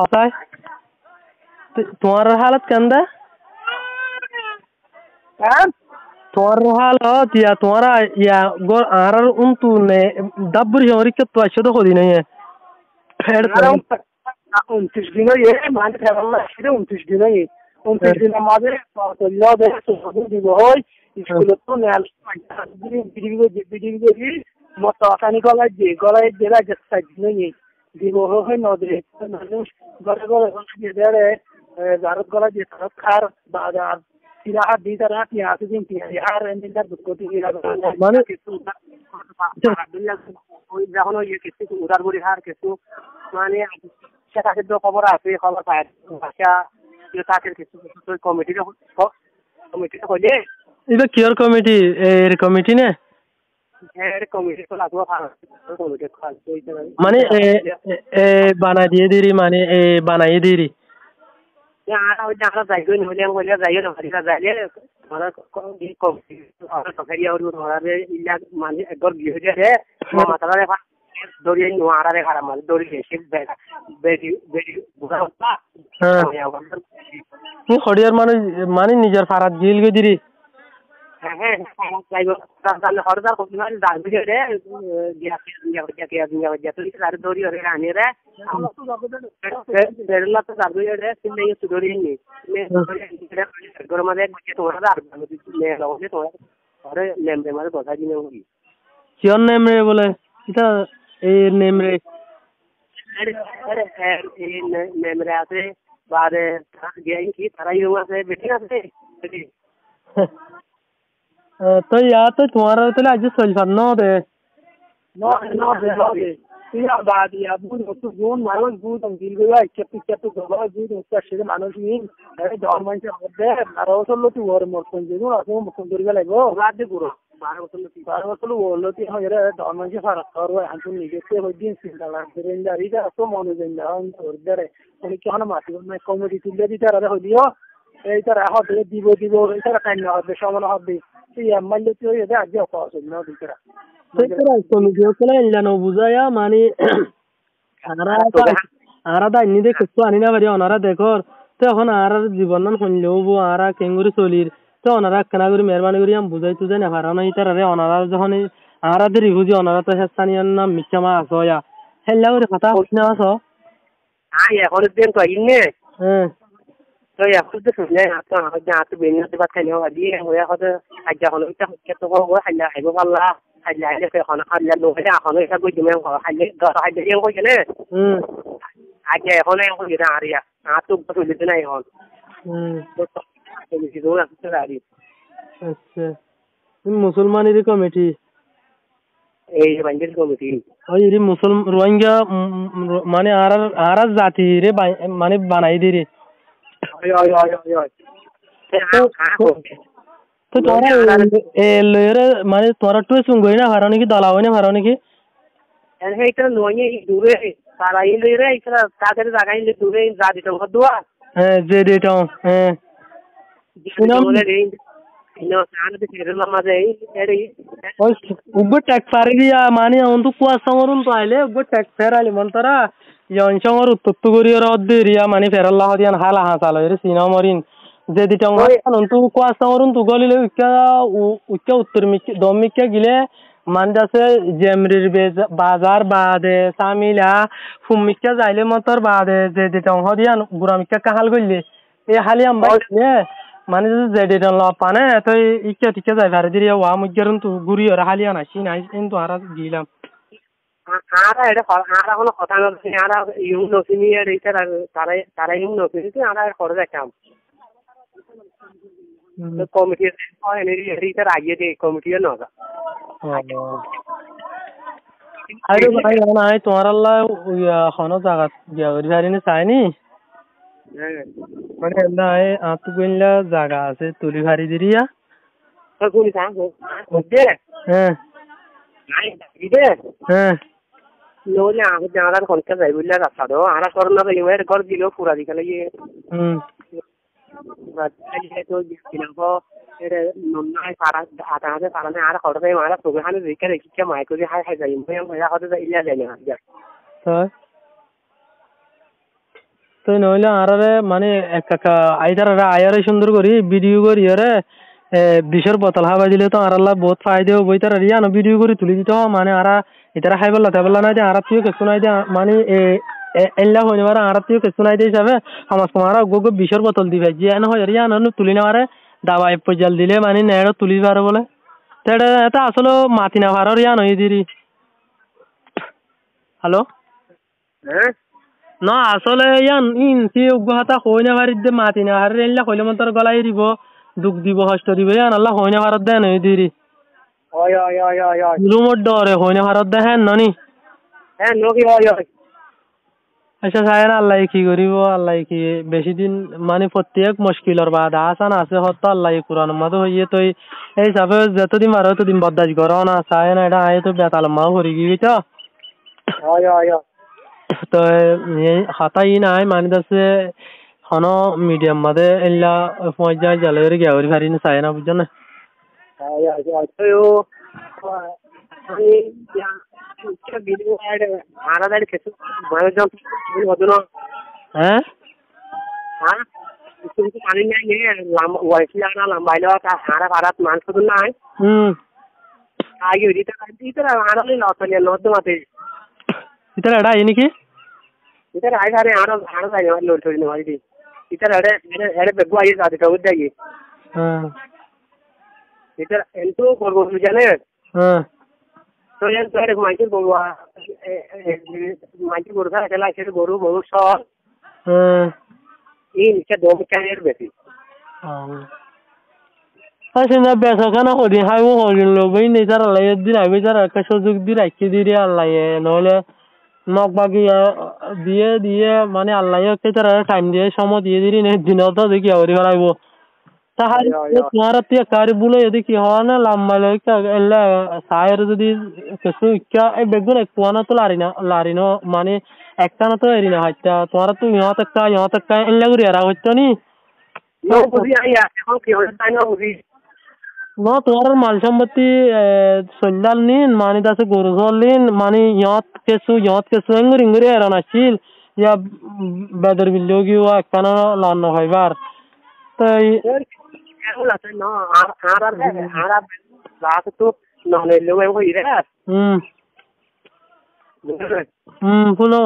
হতায় তোমার হালত কেন্দা তোমার হালত ইয়া তোমার ইয়া গোর আর উন্তু নে দাব্বুরি হরি কে তো আসো তো কদি নাই ফের 29 দিন হয়ে মানে ফেরাল্লা ছিল 29 দিন হয়ে 29 দিনের মাঝে চল্লা দেয় তো দিব হয় স্কুলে তো নেল বিডিবি মত আসানি গলায় জেলা গেছে দিন দিব হয় নদরে মানুষ গলে গলে দিয়ে দেয় জারত গলা দিয়ে খার বাজার সিরাহাত দিয়ে রাত নিয়ে আসে দিন আর এন্ডিকার দুঃখটি মানে কিছু ওই যখন ওই কিছু উদার বড়ি হার কিছু মানে সেটা কিন্তু খবর আছে খবর পায় ভাষা তাদের কিছু কমিটিটা হইলে এটা কিয়ার কমিটি এর কমিটি না এর কমিটি তো লাগবে কমিটি মানে বানাই দিয়ে দিরি মানে বানাই দিরি ওই আমরা যাইগো নহলে বলে যাইও না ভারিরা যাইলে আমরা কমিটি আমরা সরকারি আর ধরারে ইলা মানে একবার বিয়ে হয়ে যায় মাথারে দড়ি নোয়ারে খারাপ মানে দড়ি এসে বেডি বুঝা হতা হড়িয়ার মানে নিজের ফারাত গিল গে দিরি হ্যাঁ যাইবো তাহলে হরদার কত মানে দাবি রে গিয়া তুই আর দড়ি রে আনি রে বেরলা তো দাবি রে সিলে ইউ দড়ি নি মে গরমাদে গিয়ে তোরা আর মে লাগলে তোরা আরে নেমরে মানে কথা দিনে হই কিয়ন নেমরে বলে এটা এই নেমরে আরে এই নেমরে আছে বারে গিয়ে কি তারাই আছে বেটি আছে বেটি তো या तो तुम्हारा तो आज सोल्फर नो दे या बाद या बुन तो जोन मारन बुन तो दिल गया केपी गवा बुन उसका शरीर मानुष नहीं अरे गवर्नमेंट से होते আর ওসলো তুই ওর মতন যে না তো মতন দরিয়া লাগো রাত দে পুরো 12 বছর বললো তুই হয় রে গवर्नमेंट से ফারাক করো আনতুন নিজে তে হই দিন চিন্তা লাগছে রেন্ডার এটা তো মনে দেন না অন তোর ধরে উনি কেন মাটি না কমিটি তুলে দিতে আর হইলিও এই তারা হবে দিব এই তারা কাইন না হবে সমান হবে তুই এমএলএ তুই এটা আজ পাওয়া না দিকরা তোরা কমিটি ওকলা ইলানো বুঝায়া মানে আরা দা নি দেখো তো আনি না বাড়ি ওনারা দেখো তো এখন আর জীবন হইলেও আর কেঙ্গুরি চলির তো ওনারা কেনা করে মেহরবানি করে আম বুঝাই তো জানা হারানো ইতারে ওনারা যখন আরাদের রিহুজি ওনারা তো স্থানীয় নাম মিচ্ছামা আসয়া হেল্লা করে কথা হইনা আসো এখন দিন তো ইনে হ্যাঁ তো এখন তো শুনে তো বেনিতে বাত খাইও আদি হয়া হতে আজ্জা হলো এটা কত বড় হাইলা হাইবো পাল্লা হাইলা এখন লোহে এখন এটা কই দিমে হাইলা এও কই গেলে আজ্জা এখন এও কই না আরিয়া তো বলে নাই এখন কমিটি দোলা আরি আচ্ছা মুসলমানের কমিটি এই বাঙ্গের কমিটি ওই রে মুসলমান রোহিঙ্গা মানে আর জাতি রে মানে বানাই দিরে তো তোরা এলেরে মানে তোরা তো সুঙ্গই না হারানি কি দলা হইনা হারানি কি এইটা নয় দূরে তারা ইলেরে এটা তাদের জায়গা ইলে দূরে জাতি তো দোয়া হ্যাঁ যে দেটা হ্যাঁ उग्गो टैक्स फारिया माने अंतु कुआसा मरुन तो आइले उग्गो टैक्स फेराली मंतरा यंशंगर उत्तुत्तु गरियर अद्देरिया माने फेरल्ला हदियान हाला हासालो रे सीना मरिन जे दिटंग अंतु कुआसा मरुन तु गलिले उक्का उत्तर मिक्के दम मिक्के गिले मानदासे जेमरिर बाजार बादे सामिला फुमिक्के जाइले मतर बादे जे दिटंग हदियान गुरा मिक्के काहाल गइले ए हालियाम बाइले মানে যে ডেটন ল পানে তো ইকে টিকে যাই ভারে দিরিয়া ওয়া মুগেরন তো গুরি আর হালিয়া না সিন আই কিন্তু আর দিলাম আরা এটা আরা কোনো কথা না আরা ইউ নসিনি এর এটা তারা ইউ নসিনি তো আরা করে রাখতাম তো কমিটি হয় এর এটা আগে দে কমিটি না আরে ভাই না আই তোমার আল্লাহ হনো জায়গা গিয়া গরি চাইনি মানে না আতু গইলা জায়গা আছে তুলি ভারি দিরিয়া তো কোনি সাং ওদে হ্যাঁ নাই দিদে হ্যাঁ লোলে আগে জানার কোনটা যাই বললা রাস্তা দাও আরা করনা গলি মের ঘর দিলো পুরা দিখালে বাদ আই তো দিলাম এর নন্নাই পারা আটা পারা না আর খড়তে মারা প্রোগ্রামে রেখে কি মাই করে হাই যাই মই হয়রা হতে যাই ইলা যাই না তো তো নইলে আরে মানে একটা আইতারা আয়ারে সুন্দর করি ভিডিও করি আরে বিষের বোতল হাবা দিলে তো আর আল্লাহ বহুত ফায়দা হবো তারা রিয়ানো ভিডিও করে তুলি দিতে মানে আরা এটারা খাই বললা তাই বললা না যে আরা তুইও কিছু নাই যে মানে এল্লা হইনে পারে আর তুইও কিছু নাই দিয়ে হিসাবে আমার তোমার গোগো বিষের বোতল দিবে যে এনে হয় রিয়ানো তুলি নেওয়ারে দাবাই পজাল দিলে মানে নেড়ো তুলি পারে বলে তেড়ে এটা আসলে মাতি না পারো রিয়ানো ইদিরি হ্যালো হ্যাঁ না আসলে ইয়ান ইনতি উগ্রহতা হই না পারি দে মাতি না আর এল্লা হইলে মন তোর গলাই দিব দুঃখ দিব কষ্ট দিব ইয়ান আল্লাহ হই না ভারত দেন ইদিরি হয় হয় হয় হয় হয় লুমর ডরে হই না ভারত দেখেন ননি হ্যাঁ নকি হয় হয় আচ্ছা সাহেব আল্লাহ কি করিব আল্লাহ কি বেশি দিন মানে প্রত্যেক মুশকিলর বাধা আসান আছে হত আল্লাহ কুরআন মত হইয়ে তুই এই হিসাবে যতদিন মারো ততদিন বদাজ করো না সাহেব না এটা আয় তো বেতাল মা হরি গিয়ে তো হয় হয় হয় তো হাতাই নাই মানে দাসে হনো মিডিয়াম মাদে এল্লা পয়জা জালের গেওরি ভারি না সাহেব না বুঝছো না হয় হয় হয় তো আমি क्या वीडियो ऐड आना दाड़ी कैसे मैं जब बोल दो হ্যাঁ हाँ इसको पानी नहीं है लंबा वैसे आना लंबाई लो का आरा भारत मान सकते ना है आगे इधर आना ले लौट लिया लौट दो माते इधर एड़ा ये नहीं इधर आए सारे आना आना दाड़ी वाली लोड छोड़ने वाली थी इधर एड़े एड़े बेगु आई साथ का उड़ जाएगी इधर एंटो बोल जाने तो यार तेरे माइके बोलवा माइके बोलता है चला इसे बोलू बहुत सॉल ये नीचे दो कैरियर बेटी अच्छा ना बैठा खाना हो रही है वो हो रही लोग भाई नहीं जरा ले दिन आए जरा कैसे जुग दिन आके दिए अल्लाह ये नॉले नॉक बाकी दिए माने अल्लाह ये किस तरह टाइम दिए समय दिए दिए नहीं दिन होता देखिए और वाला वो तुम्हारा ते कार्य बोले यदि कि हाँ ना लम्बा लेके एल्ला सायर यदि कैसे क्या ए बेगुन एक पुआना तो लारी ना माने एक ना तो एरिना हट्टा तुम्हारा तो यहाँ तक का एल्ला गुरी यारा हट्टा नहीं ना बुरी आई है हम क्यों होता है ना बुरी ना तुम्हारा माल संपत्ति संजाल नहीं माने दासे गोरजोल नहीं माने यहाँ कैसे इंगरी यारा ना चील या बेदर बिल्लोगी वो एक ना लाना है बार तो no Arab रात तो नॉले लोग वो ही रहा पुनो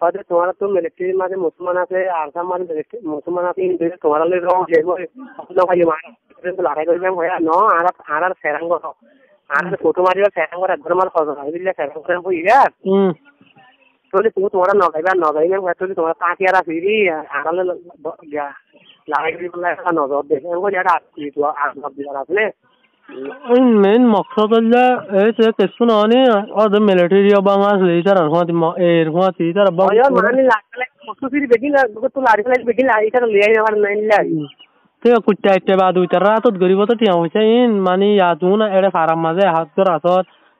खाते तुम्हारा तो मिलिट्री मारे मुसलमान से आरसा मारे मिलिट्री मुसलमान से इन देश तुम्हारा ले रहा हूँ जेबो अपना भाई मारा तो लड़ाई कर मैं भैया नो आरब सेरंगो आरब फोटो मारी और सेरंगो रद्दर मार खाओ भाई बिल्ले सेरंगो वो ही यार तो ले तुम्हारा नौकरी में तो तुम्हारा ताकि यार सीरी आरब ले गया मेन मकसद ऐसे कैसे ना ने और मिलिट्री बांगा से इधर हुआ थी इधर बांगा यार माने लागले मकसद फिर बेगिन तो लारी लारी बेगिन लाई इधर ले आए हमारे नहीं लाई ते कुछ टाइम के बाद उधर रात तो गरीब तो क्या हो जाए इन माने याद हूँ ना ऐसे फार्म मजे हाथ तो रात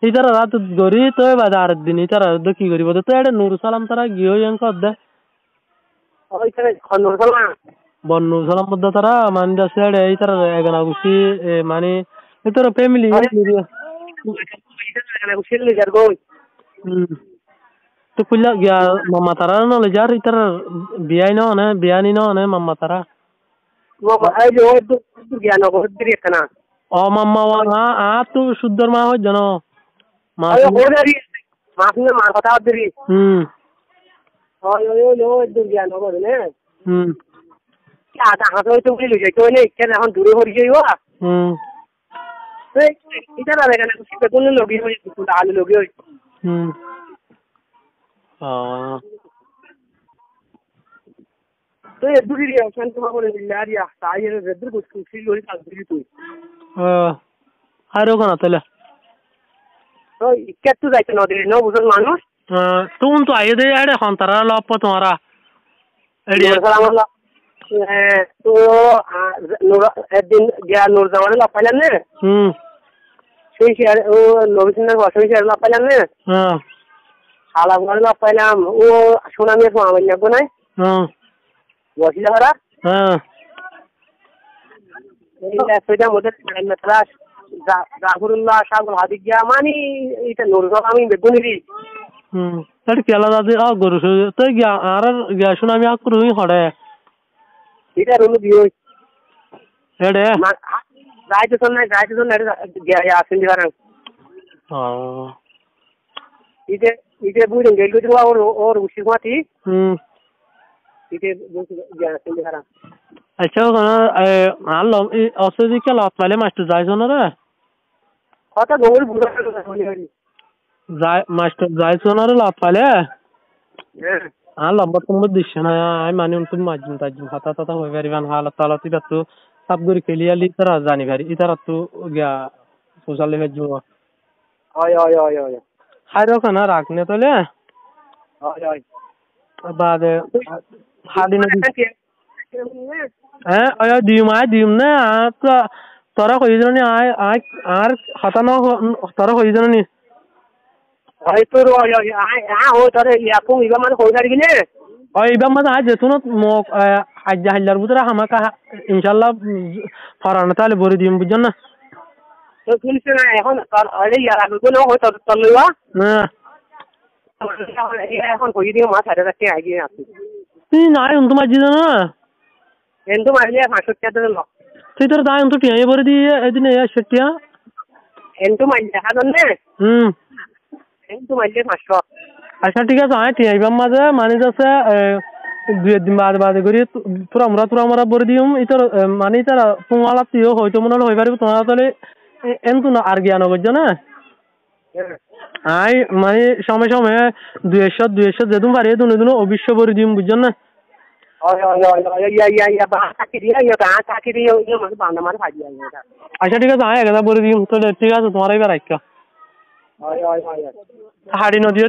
इधर रात गरीब तो बाजार दिन इधर दो की गरीब तो ऐसे नूर सलाम तरह गियो यंग को दे और इधर नूर सलाम বন্নু সালাম মধ্যে তারা মানে দাসে এই তারা এগানা গুছি মানে এতর ফ্যামিলি তো কুল্লা গিয়া মামা তারা না le jar ইতার বিয়াই না বিয়ানি না মামা তারা মামা এই যে ওই তো গিয়া না বহুত দেরি না ও মামা আ তো সুন্দর মা হয় জানো মা ওদেরই মাসনে মার কথা দেরি ওই দূর গিয়া না বলে आधा हाथ में तो ले जाए तो नहीं क्या हम दूर हो रही है वो तो इधर आ रहेगा ना कुछ पे कौन लोग हो कुछ डाल लोग हो हां तो ये दूरी है ऑप्शन तुम्हारे बोले यार या साई है रेदर कुछ फील हो रही है तू हारो कोना तले तो क्या तू जाते ना दे नो बुझल मानो तुम तो आए दे यार हंतरा लप तुम्हारा एडिया सलाम अल्लाह तो दिन गया नूर जमाने ला पहले ने সেই শেয়ার ও নবীনের বসে শেয়ার লা পহলে ने শালা বলে লা পহলে ও সুনামি মামা না কোনায় বসিলা হরা এইটা সেটা মধ্যে মেতরা জাফরুল্লাহ সাহেব হাদিক গিয়া মানে এটা নূর জামানি বেগুনিরি তাহলে কেলা দাদি গরু তো গিয়া আর গিয়া শুনে আমি আকর হুই হড়ে এটা রুল দিও এডে রাইতে তো না গিয়া আসেন দিবারাং ইতে বুঝেন গেল তো ওর উসি মাটি ইতে গিয়া আসেন দিবারাং আচ্ছা ওখানে আলো অসদি কেলা পালে মাস্টার যাইছো না রে কথা গৌর বুড়া হলি যাই মাস্টার যাইছো না রে লাভ পালে লম্বা তোমার দিচ্ছে না আমি মানে তুমি মাঝিম তাজিম হাতা টাতা হয়ে পারিবান হালত তালত ইতার তো সাপ করে খেলিয়ালি তারা জানি পারি ইতার তো গিয়া সোশ্যাল লিভের জন্য হয় হাই রকম না রাখনে তোলে বাদে হাদি না হ্যাঁ দিম না তোরা কই জন আর হাতা না তোরা কই জন নি হয়তো তারে ইয়াকো ইবা মানে কই পারবি না ইবা মানে আজ যেতুন মোক আজ হাইলার বুতরা হামাকা ইনশাআল্লাহ ফরানা তালে বরি দিম বুঝছেন না তো শুনছ না এখন আরে ইয়ার আগে কোন হয়তো তলবা না এখন কই দিও মা ছাড়া রাখতে আইগে আসি তুই নাই উন্ত মাজি না এন্তো মারলে 500 টাকা দিল তুই তোর দাই উন্ত টিয়া বরি দি এদিন এ সেটিয়া এন্তো মারলে হাদন না এন্তো মারলে 500 আচ্ছা ঠিক আছে আয় টিয়া ইবাম মাঝে মানে যাচ্ছে দুই দিন বাদে করি তোরা আমরা বরি দিম ইতর মানে তারা তোমালা তুইও হয়তো মনে হই পারিব তোমার তাহলে এন্তু না আর জ্ঞান বুঝছো না আই মানে সময় 200 যেদিন পারি দুন অবশ্য বরি দিম বুঝছো না আচ্ছা ঠিক আছে আয় একটা বরি দিম তাহলে ঠিক আছে তোমার এবার আইকা হাড়ি নদীও